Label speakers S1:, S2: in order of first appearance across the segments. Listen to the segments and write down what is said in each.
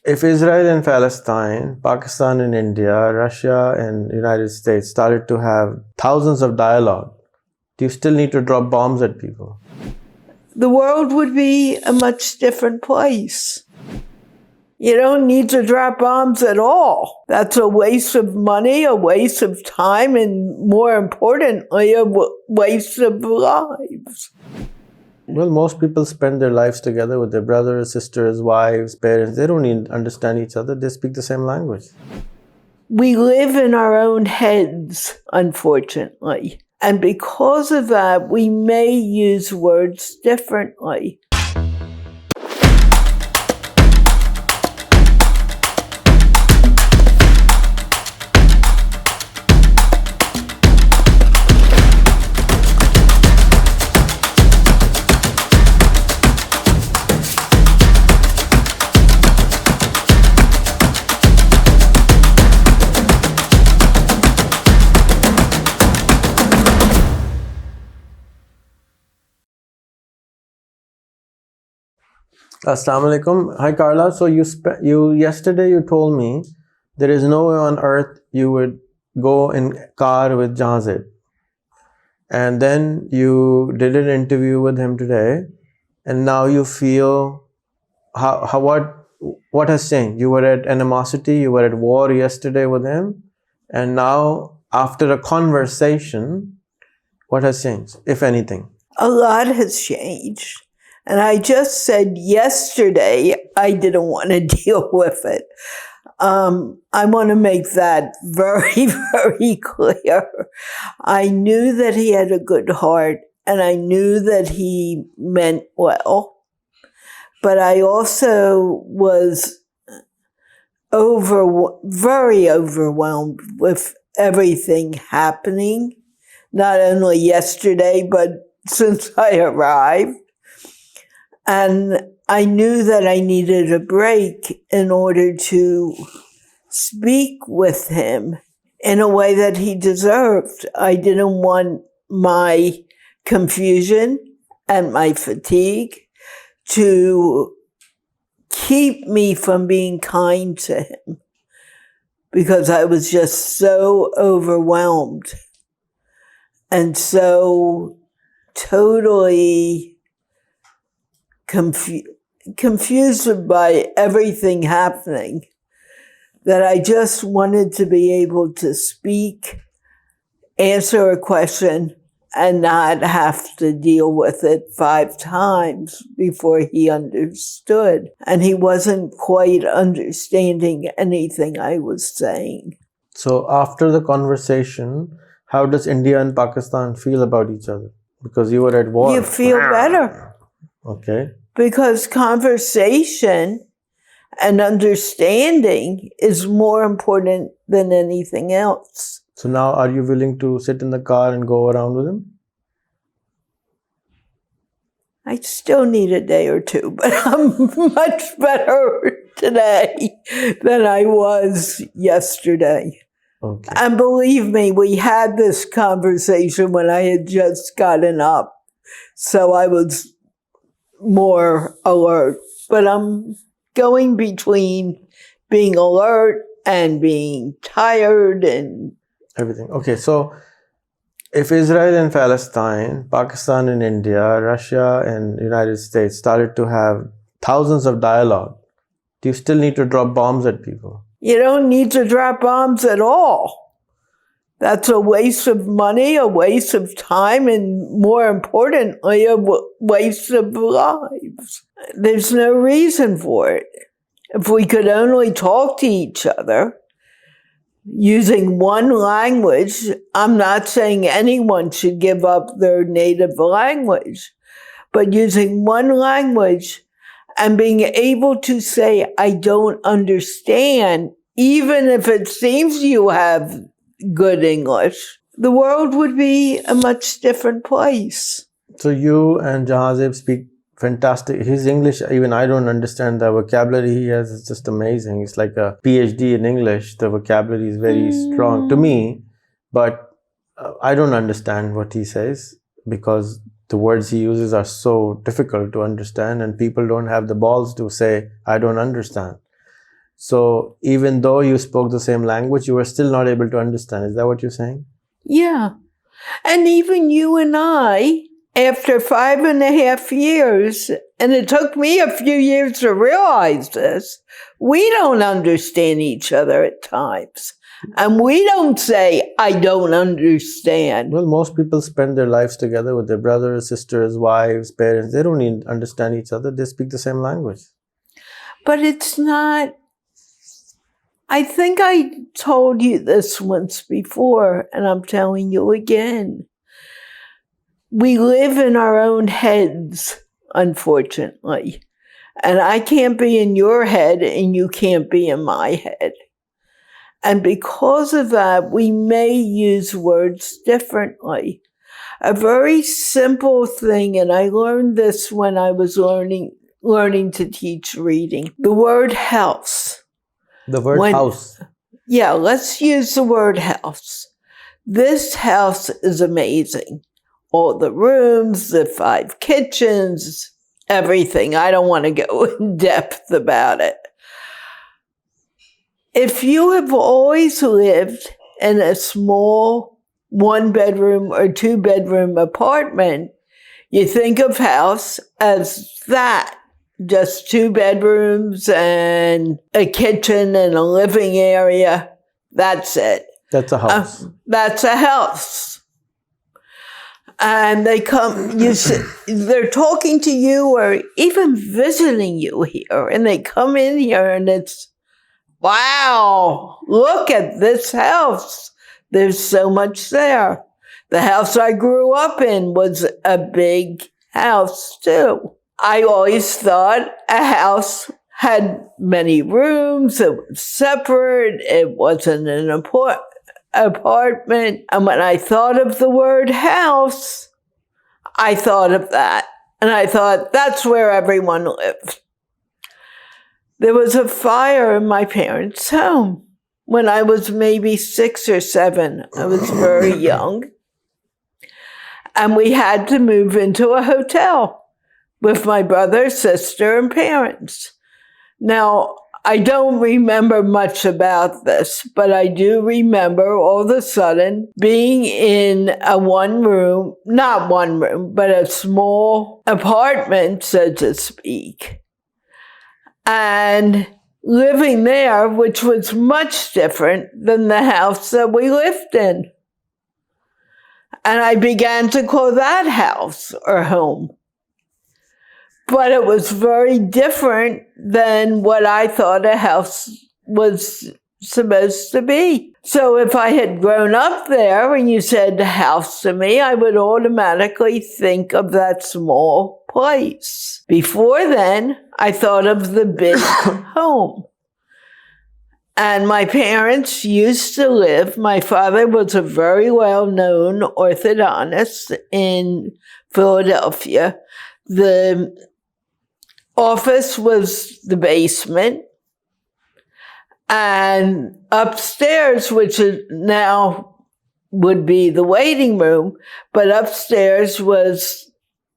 S1: If Israel and Palestine, Pakistan and India, Russia and United States started to have thousands of dialogue, do you still need to drop bombs at people?
S2: The world would be a much different place. You don't need to drop bombs at all. That's a waste of money, a waste of time, and more importantly, a waste of lives.
S1: Well, most people spend their lives together with their brothers, sisters, wives, parents. They don't even understand each other. They speak the same language.
S2: We live in our own heads, unfortunately. And because of that, we may use words differently.
S1: Assalamu alaikum. Hi Carla. So yesterday you told me there is no way on earth you would go in car with Jahazib. And then you did an interview with him today, and now you feel what has changed? You were at animosity, you were at war yesterday with him, and now after a conversation, what has changed, if anything?
S2: A lot has changed. And I just said yesterday I didn't want to deal with it. I want to make that very, very clear. I knew that he had a good heart, and I knew that he meant well. But I also was very overwhelmed with everything happening, not only yesterday, but since I arrived. And I knew that I needed a break in order to speak with him in a way that he deserved. I didn't want my confusion and my fatigue to keep me from being kind to him, because I was just so overwhelmed and so totally confused by everything happening, that I just wanted to be able to speak, answer a question, and not have to deal with it 5 times before he understood. And he wasn't quite understanding anything I was saying.
S1: So after the conversation, how does India and Pakistan feel about each other? Because you were at war.
S2: You feel better.
S1: Okay.
S2: Because conversation and understanding is more important than anything else.
S1: So now are you willing to sit in the car and go around with him?
S2: I still need a day or two, but I'm much better today than I was yesterday.
S1: Okay.
S2: And believe me, we had this conversation when I had just gotten up. So I was more alert, but I'm going between being alert and being tired and
S1: everything. Okay, so if Israel and Palestine, Pakistan and India, Russia and United States started to have thousands of dialogue, do you still need to drop bombs at people?
S2: You don't need to drop bombs at all. That's a waste of money, a waste of time, and more importantly, a waste of lives. There's no reason for it. If we could only talk to each other using one language, I'm not saying anyone should give up their native language, but using one language and being able to say, I don't understand, even if it seems you have good English, the world would be a much different place.
S1: So you and Jahazib speak fantastic. His English, even I don't understand the vocabulary he has. It's just amazing. It's like a PhD in English. The vocabulary is very strong to me, but I don't understand what he says because the words he uses are so difficult to understand and people don't have the balls to say, I don't understand. So even though you spoke the same language, you were still not able to understand. Is that what you're saying?
S2: Yeah. And even you and I, after 5.5 years, and it took me a few years to realize this, we don't understand each other at times. And we don't say, I don't understand.
S1: Well, most people spend their lives together with their brothers, sisters, wives, parents. They don't even understand each other. They speak the same language.
S2: But it's not. I think I told you this once before, and I'm telling you again. We live in our own heads, unfortunately. And I can't be in your head, and you can't be in my head. And because of that, we may use words differently. A very simple thing, and I learned this when I was learning to teach reading. The word house.
S1: The word house.
S2: Yeah, let's use the word house. This house is amazing. All the rooms, the 5 kitchens, everything. I don't want to go in depth about it. If you have always lived in a small 1-bedroom or 2-bedroom apartment, you think of house as that. Just 2 bedrooms and a kitchen and a living area. That's it.
S1: That's a house.
S2: That's a house. And they come, they're talking to you or even visiting you here. And they come in here and it's, wow, look at this house. There's so much there. The house I grew up in was a big house too. I always thought a house had many rooms, it was separate, it wasn't an apartment. And when I thought of the word house, I thought of that. And I thought, that's where everyone lived. There was a fire in my parents' home when I was maybe 6 or 7. I was very young. And we had to move into a hotel with my brother, sister, and parents. Now, I don't remember much about this, but I do remember all of a sudden being in a not one room, but a small apartment, so to speak, and living there, which was much different than the house that we lived in. And I began to call that house or home. But it was very different than what I thought a house was supposed to be. So if I had grown up there and you said house to me, I would automatically think of that small place. Before then, I thought of the big home. And my parents used to live, my father was a very well-known orthodontist in Philadelphia. The office was the basement, and upstairs, which is now would be the waiting room, but upstairs was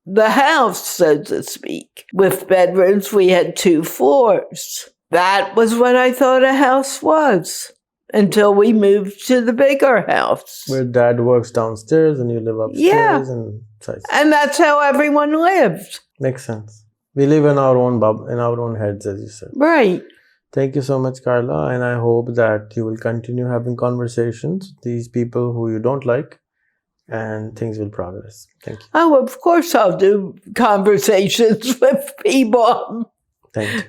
S2: the house, so to speak. With bedrooms, we had 2 floors. That was what I thought a house was until we moved to the bigger house.
S1: Where dad works downstairs and you live upstairs.
S2: Yeah. And that's how everyone lived.
S1: Makes sense. We live in our own bubble, in our own heads, as you said.
S2: Right.
S1: Thank you so much, Carla. And I hope that you will continue having conversations with these people who you don't like, and things will progress. Thank you.
S2: Oh, of course I'll do conversations with people.
S1: Thank you.